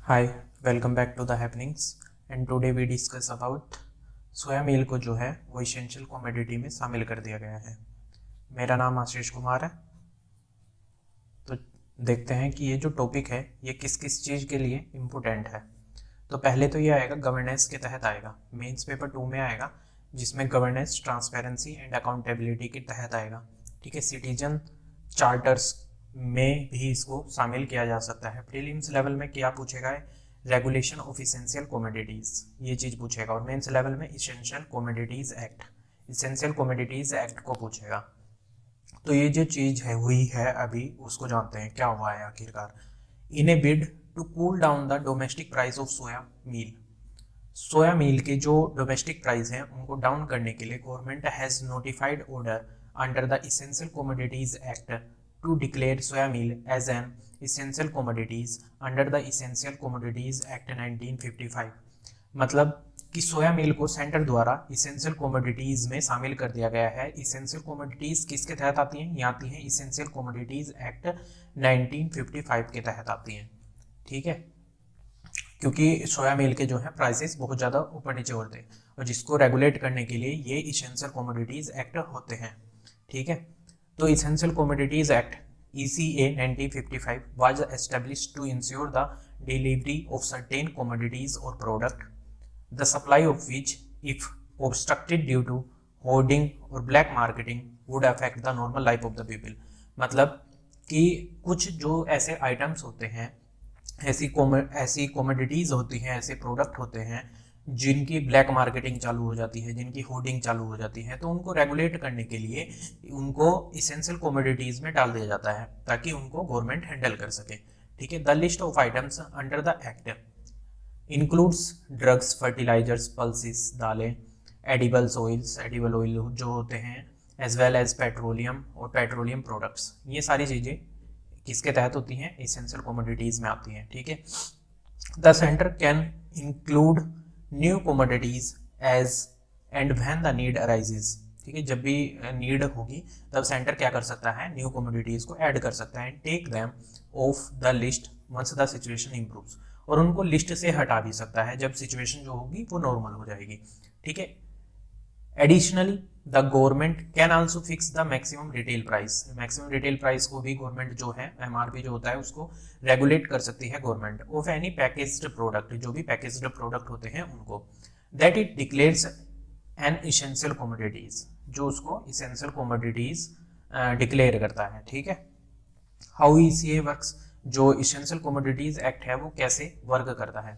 Hi, welcome back to the happenings and today we discuss about soya meal को जो है वो essential commodity में शामिल कर दिया गया है। मेरा नाम आशीष कुमार है। तो देखते हैं कि ये जो टॉपिक है ये किस किस चीज़ के लिए इम्पोर्टेंट है। तो पहले तो ये आएगा गवर्नेंस के तहत आएगा, मेंस पेपर 2 में आएगा, जिसमें गवर्नेंस, ट्रांसपेरेंसी एंड अकाउंटेबिलिटी के तहत आएगा। ठीक है, सिटीजन चार्टर्स में भी इसको शामिल किया जा सकता है। प्रीलिम्स लेवल में क्या पूछेगा है, रेगुलेशन ऑफ इसेंशियल कमोडिटीज, ये चीज़ पूछेगा। और मेंस लेवल में essential commodities act, essential commodities act को पूछेगा। तो ये जो चीज़ है हुई है अभी, उसको जानते हैं क्या हुआ है आखिरकार। In a bid to cool down the domestic price of soya meal, soya meal के जो डोमेस्टिक प्राइस हैं उनको डाउन करने के लिए government has notified order under the essential commodities act to declare soya meal as an essential commodities under the essential commodities act 1955। मतलब कि सोया meal को सेंटर द्वारा इसेंशियल कमोडिटीज में शामिल कर दिया गया है। इसेंशियल कमोडिटीज किसके तहत आती हैं? ये आती हैं इसेंशियल कमोडिटीज एक्ट 1955 के तहत आती हैं। ठीक है, क्योंकि सोया मील के जो है प्राइसेस बहुत ज़्यादा ऊपर नीचे होते हैं और जिसको रेगुलेट करने के लिए ये इसेंशियल कमोडिटीज एक्ट होते हैं। ठीक है, तो essential commodities act ECA 1955 was established to ensure the delivery of certain commodities or product, the supply of which, if obstructed due to hoarding or black marketing, would affect the normal life of the people। मतलब कि कुछ जो ऐसे items होते हैं, ऐसी commodities होती हैं, ऐसे प्रोडक्ट होते हैं जिनकी ब्लैक मार्केटिंग चालू हो जाती है, जिनकी होर्डिंग चालू हो जाती है, तो उनको रेगुलेट करने के लिए उनको इसेंशियल कमोडिटीज़ में डाल दिया जाता है ताकि उनको गवर्नमेंट हैंडल कर सके। ठीक है, the list of items under the act includes drugs, fertilisers, pulses, दालें, एडिबल ऑयल जो होते हैं, एज वेल एज पेट्रोलियम और पेट्रोलियम प्रोडक्ट्स। ये सारी चीज़ें किसके तहत होती हैं? इसेंशियल कमोडिटीज़ में आती हैं। ठीक है, the centre can include new commodities as and when the need arises. ठीक है, जब भी नीड होगी तब सेंटर क्या कर सकता है? न्यू कमोडिटीज को ऐड कर सकता है। Take them off the list once the situation improves, और उनको लिस्ट से हटा भी सकता है जब सिचुएशन जो होगी वो नॉर्मल हो जाएगी। ठीक है, additionally the government can also fix the maximum retail price, maximum retail price को भी गवर्नमेंट जो है MRP जो होता है उसको रेगुलेट कर सकती है government. Of any packaged product, जो भी पैकेज्ड प्रोडक्ट होते हैं उनको, that it declares N essential commodities, जो उसको इसेंशियल कमोडिटीज डिक्लेयर करता है। ठीक है, हाउ ECA वर्क्स, जो इसेंशियल कमोडिटीज एक्ट है वो कैसे वर्क करता है।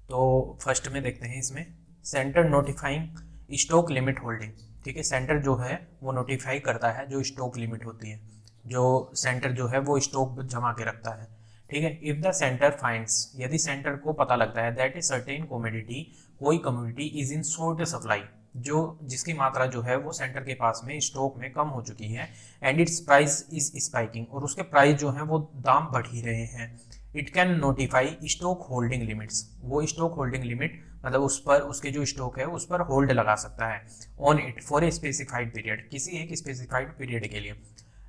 तो फर्स्ट में देखते हैं इसमें, centre notifying stock limit holding. ठीक है, सेंटर जो है वो नोटिफाई करता है जो स्टॉक लिमिट होती है, जो सेंटर जो है वो स्टॉक जमा के रखता है। ठीक है, इफ द सेंटर फाइंड्स, यदि सेंटर को पता लगता है दैट ए सर्टेन कमोडिटी, कोई commodity is in short supply, जो जिसकी मात्रा जो है वो सेंटर के पास में स्टॉक में कम हो चुकी है, and it's price is spiking, और उसके प्राइस जो है वो दाम बढ़ ही रहे हैं, it can notify stock holding limits, वो स्टॉक होल्डिंग लिमिट मतलब उस पर उसके जो स्टॉक है उस पर होल्ड लगा सकता है on it for a specified period, किसी एक स्पेसिफाइड पीरियड के लिए।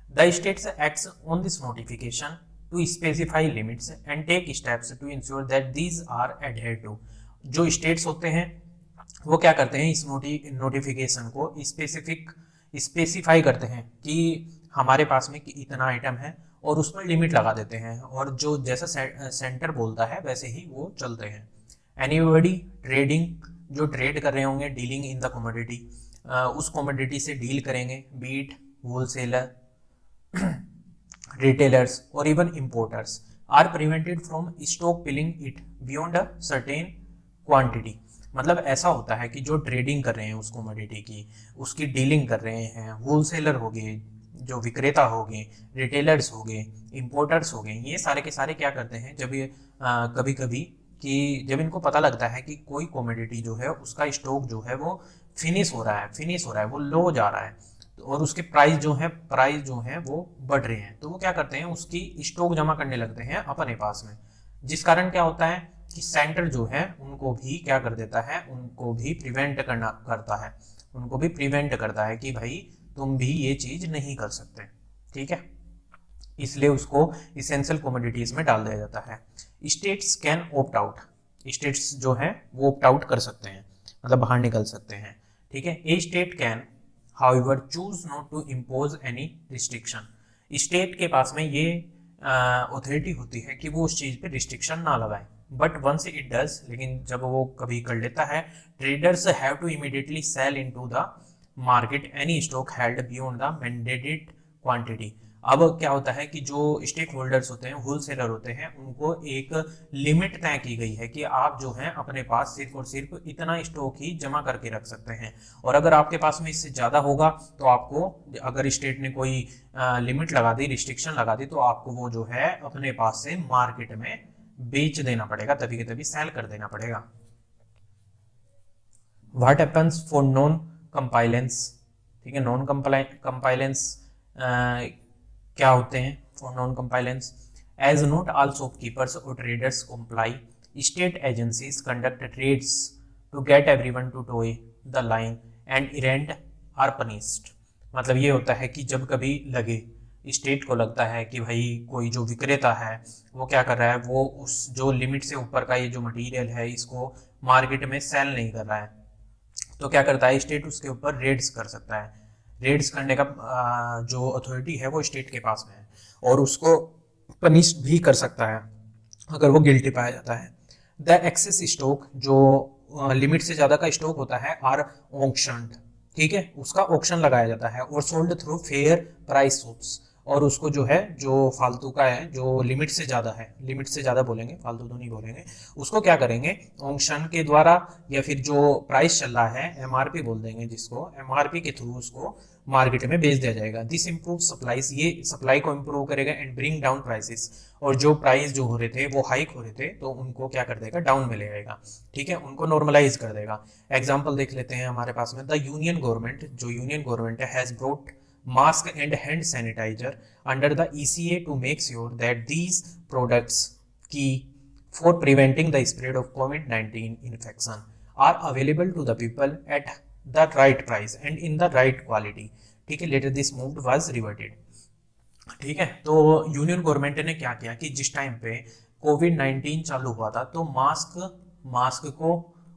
The states acts on this notification to specify limits and take steps to ensure that these are adhere to. जो स्टेट्स होते हैं वो क्या करते हैं, इस नोटिफिकेशन को स्पेसिफाई करते हैं कि हमारे पास में इतना आइटम है और उस पर लिमिट लगा देते हैं, और जो जैसा सेंटर बोलता है वैसे ही वो चलते हैं। एनीबॉडी ट्रेडिंग, जो ट्रेड कर रहे होंगे, डीलिंग इन द कमोडिटी, उस कमोडिटी से डील करेंगे, बीट होलसेलर, रिटेलर्स और even importers, are prevented from stockpiling it beyond a certain quantity. मतलब ऐसा होता है कि जो ट्रेडिंग कर रहे हैं उस कमोडिटी की, उसकी डीलिंग कर रहे हैं, होलसेलर हो गए, जो विक्रेता हो गए, रिटेलर्स हो गए, इम्पोर्टर्स हो गए, ये सारे के सारे क्या करते हैं, जब ये कभी कभी कि जब इनको पता लगता है कि कोई कमोडिटी जो है उसका स्टॉक जो है वो फिनिश हो रहा है, वो लो जा रहा है, और उसके प्राइस जो है वो बढ़ रहे हैं, तो वो क्या करते हैं, उसकी स्टॉक जमा करने लगते हैं अपने पास में, जिस कारण क्या होता है कि सेंटर जो है उनको भी क्या कर देता है, उनको भी प्रिवेंट करता है कि भाई तुम भी ये चीज नहीं कर सकते। ठीक है, इसलिए उसको इसेंशियल कमोडिटीज में डाल दिया जाता है। States can opt out, states जो हैं वो ऑप्ट आउट कर सकते हैं, मतलब बाहर निकल सकते हैं, ठीक है। A state can however choose not to impose any restriction, state के पास में ये अथॉरिटी होती है कि वो उस चीज पे रिस्ट्रिक्शन ना लगाए, बट वंस इट डज, लेकिन जब वो कभी कर लेता है, traders have to immediately sell into the market any stock held beyond the mandated quantity. अब क्या होता है कि जो स्टेक होल्डर्स होते हैं, होलसेलर होते हैं, उनको एक लिमिट तय की गई है कि आप जो है अपने पास सिर्फ और सिर्फ इतना स्टॉक ही जमा करके रख सकते हैं, और अगर आपके पास में इससे ज़्यादा होगा तो आपको, अगर स्टेट ने कोई लिमिट लगा दी, रिस्ट्रिक्शन लगा दी, तो आपको वो जो है अपने पास से मार्केट में बेच देना पड़ेगा, तभी के तभी सेल कर देना पड़ेगा। What happens for non compliance, ठीक है, नॉन कंपाइलेंस क्या होते हैं for non compliance? As not all shopkeepers और traders comply, state agencies conduct trades to get everyone to toe the line and errant are punished. मतलब ये होता है कि जब कभी लगे, स्टेट को लगता है कि भाई कोई जो विक्रेता है वो क्या कर रहा है, वो उस जो लिमिट से ऊपर का ये जो मटेरियल है इसको मार्केट में सेल नहीं कर रहा है, तो क्या करता है स्टेट उसके ऊपर रेड्स कर सकता है। रेड्स करने का जो अथॉरिटी है वो स्टेट के पास में है, और उसको पनिश भी कर सकता है अगर वो गिल्टी पाया जाता है। द एक्सेस स्टॉक, जो लिमिट से ज़्यादा का स्टॉक होता है, आर ऑक्शन्ड, ठीक है, उसका ऑक्शन लगाया जाता है, और sold through fair price shops, और उसको जो है, जो फालतू का है, जो लिमिट से ज़्यादा है, लिमिट से ज़्यादा बोलेंगे, फालतू तो नहीं बोलेंगे, उसको क्या करेंगे, ऑक्शन के द्वारा या फिर जो प्राइस चल रहा है, एमआरपी बोल देंगे जिसको, एमआरपी के थ्रू उसको मार्केट में बेच दिया जाएगा। दिस इंप्रूव सप्लाईज, ये सप्लाई को इंप्रूव करेगा, एंड ब्रिंग डाउन प्राइसेस, और जो प्राइस जो हो रहे थे वो हाइक हो रहे थे तो उनको क्या कर देगा, डाउन में ले आएगा, ठीक है, उनको नॉर्मलाइज कर देगा। एग्जाम्पल देख लेते हैं हमारे पास में, द यूनियन गवर्नमेंट, जो यूनियन गवर्नमेंट है, has brought mask and hand sanitizer under the ECA to make sure that these products key for preventing the spread of COVID-19 infection are available to the people at the right price and in the right quality, ठीक है। later this move was reverted, ठीक है। तो union government ने क्या किया कि जिस टाइम पे कोविड-19 चालू हुआ था, तो मास्क को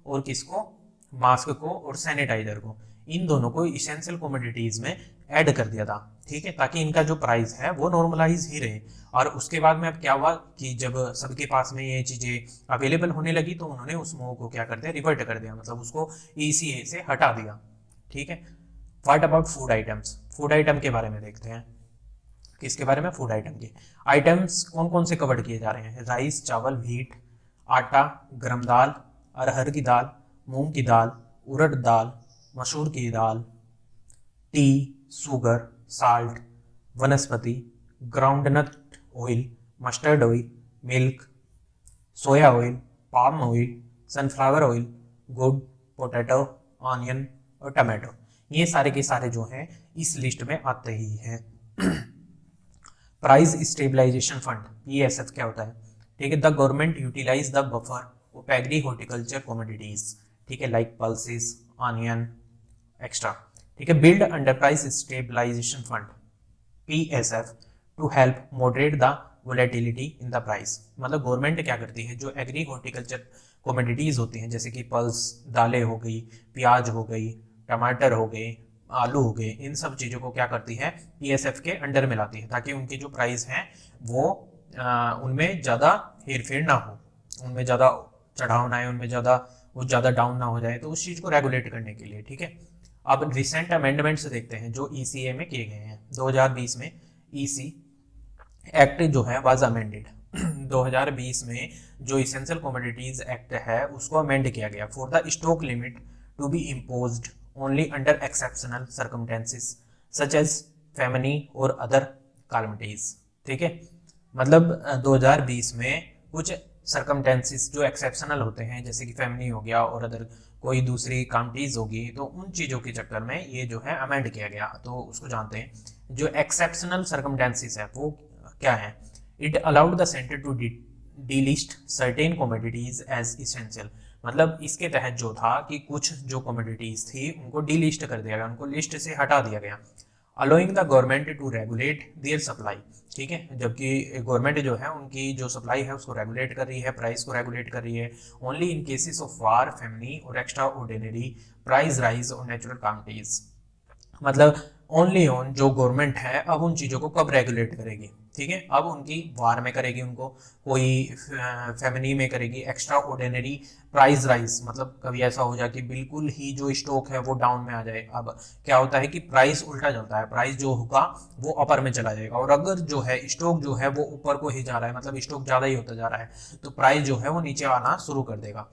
और किसको, मास्क को और सैनिटाइजर को, इन दोनों को इसेंशियल कमोडिटीज में ऐड कर दिया था, ठीक है, ताकि इनका जो प्राइस है वो नॉर्मलाइज ही रहे। और उसके बाद में अब क्या हुआ कि जब सबके पास में ये चीज़ें अवेलेबल होने लगी तो उन्होंने उस मोह को क्या कर दिया, रिवर्ट कर दिया, मतलब उसको ECA से हटा दिया, ठीक है। What about food items, food item के बारे में देखते हैं। किसके बारे में, फूड आइटम के आइटम्स कौन कौन से कवर्ड किए जा रहे हैं? राइस, चावल, व्हीट, आटा, गरम दाल, अरहर की दाल, मूंग की दाल, उड़द दाल, मसूर की दाल, टी, शुगर, साल्ट, वनस्पति, groundnut oil, mustard oil, milk, सोया oil, palm oil, sunflower oil, गुड़, पोटैटो, ऑनियन और टमाटो, ये सारे के सारे जो हैं इस लिस्ट में आते ही हैं। प्राइस स्टेबलाइजेशन फंड, PSF क्या होता है, ठीक है। The government utilise the buffer of agri horticulture commodities, ठीक है, लाइक पल्सेस, ऑनियन एक्स्ट्रा, ठीक है। Build under price stabilisation fund, PSF, to help moderate the volatility in the price. मतलब गवर्नमेंट क्या करती है, जो एग्री हॉर्टिकल्चर कमोडिटीज होती हैं, जैसे कि पल्स, दालें हो गई, प्याज हो गई, टमाटर हो गए, आलू हो गए, इन सब चीज़ों को क्या करती है, PSF के अंडर में लाती है, ताकि उनकी जो प्राइस हैं वो उनमें ज़्यादा हेरफेर ना हो, उनमें ज़्यादा चढ़ाव ना आए, उनमें ज़्यादा वो ज़्यादा डाउन ना हो जाए, तो उस चीज़ को रेगुलेट करने के लिए, ठीक है। अब रिसेंट अमेंडमेंट्स देखते हैं जो ECA में किए गए हैं। 2020 में EC एक्ट जो है वाज अमेंडेड 2020 में जो इसेंशियल कमोडिटीज एक्ट है उसको अमेंड किया गया, for the stock limit to be imposed only under exceptional circumstances such as famine और अदर कैलामिटीज, ठीक है। मतलब 2020 में कुछ सर्कमस्टेंसेस जो एक्सेप्शनल होते हैं, जैसे कि फेमिनी हो गया और अदर कोई दूसरी कैलामिटीज होगी, तो उन चीज़ों के चक्कर में ये जो है अमेंड किया गया। तो उसको जानते हैं, जो एक्सेप्शनल सर्कमस्टेंसेस है वो क्या है। It allowed the centre to delist certain commodities as essential, मतलब इसके तहत जो था कि कुछ जो कमोडिटीज थी उनको डीलिस्ट कर दिया गया, उनको लिस्ट से हटा दिया गया। Allowing the government to regulate their supply, ठीक है, जबकि गवर्नमेंट जो है उनकी जो सप्लाई है उसको रेगुलेट कर रही है, प्राइस को रेगुलेट कर रही है। Only in cases of war, family और एक्स्ट्रा ऑर्डिनरी प्राइस राइज और नेचुरल कैलामिटीज, मतलब ओनली ऑन जो गवर्नमेंट है अब उन चीज़ों को कब रेगुलेट करेगी, ठीक है, अब उनकी वार में करेगी, उनको कोई फेमिनी में करेगी, एक्स्ट्रा ऑर्डिनरी प्राइस राइज, मतलब कभी ऐसा हो जाए कि बिल्कुल ही जो स्टॉक है वो डाउन में आ जाए। अब क्या होता है कि प्राइस उल्टा चलता है, प्राइस जो होगा वो अपर में चला जाएगा, और अगर जो है स्टॉक जो है वो ऊपर को ही जा रहा है, मतलब स्टॉक ज़्यादा ही होता जा रहा है, तो प्राइस जो है वो नीचे आना शुरू कर देगा।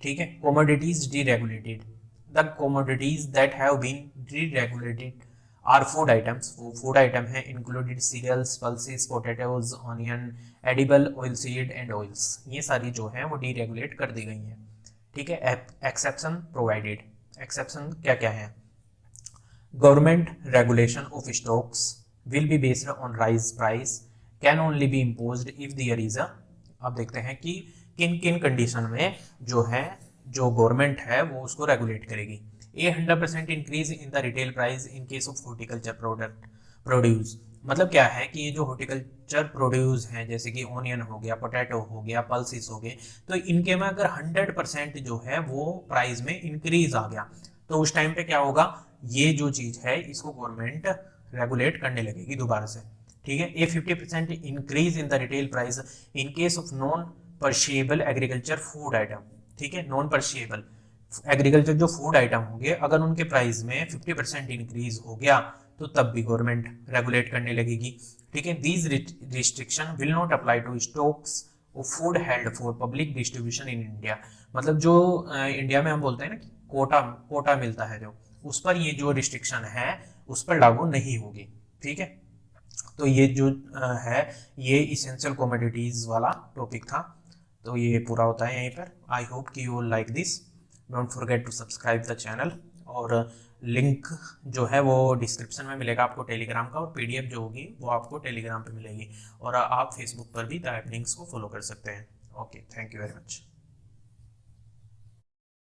ठीक है, commodities deregulated, the commodities that have been deregulated are food items, वो फूड आइटम है, included cereals, pulses, potatoes, onion, edible oil seed and oils, ये सारी जो है वो डीरेगुलेट कर दी गई हैं। ठीक है, एक्सेप्शन प्रोवाइडेड, एक्सेप्शन क्या क्या है? Government regulation of stocks will be based on rise price, can only be imposed if there is a, अब देखते हैं कि किन किन कंडीशन में जो है जो गवर्नमेंट है वो उसको रेगुलेट करेगी। 100% increase in the retail price in case of horticulture product produce, मतलब क्या है कि ये जो हॉर्टिकल्चर प्रोड्यूस हैं जैसे कि ऑनियन हो गया, पोटैटो हो गया, पल्सिस हो गए, तो इनके में अगर 100% जो है वो प्राइस में इंक्रीज आ गया तो उस टाइम पे क्या होगा, ये जो चीज है इसको गवर्नमेंट रेगुलेट करने लगेगी दोबारा से। ठीक है, a 50% increase in the retail price in case of non perishable agriculture food item. ठीक है, नॉन परशिएबल एग्रीकल्चर जो फूड आइटम होंगे अगर उनके प्राइस में 50% इंक्रीज हो गया तो तब भी गवर्नमेंट रेगुलेट करने लगेगी। ठीक है, these restriction will not apply to stocks of food held for public distribution in India, मतलब जो इंडिया में हम बोलते हैं ना कि कोटा कोटा मिलता है जो, उस पर ये जो रिस्ट्रिक्शन है उस पर लागू नहीं होगी। ठीक है, तो ये जो है ये इसेंशियल कमोडिटीज वाला टॉपिक था, तो ये पूरा होता है यहीं पर। आई होप कि you like this, don't forget to subscribe the channel, और लिंक जो है वो डिस्क्रिप्शन में मिलेगा आपको टेलीग्राम का, और पीडीएफ जो होगी वो आपको टेलीग्राम पे मिलेगी, और आप फेसबुक पर भी द हैपनिंग्स को फॉलो कर सकते हैं। Okay, thank you very much.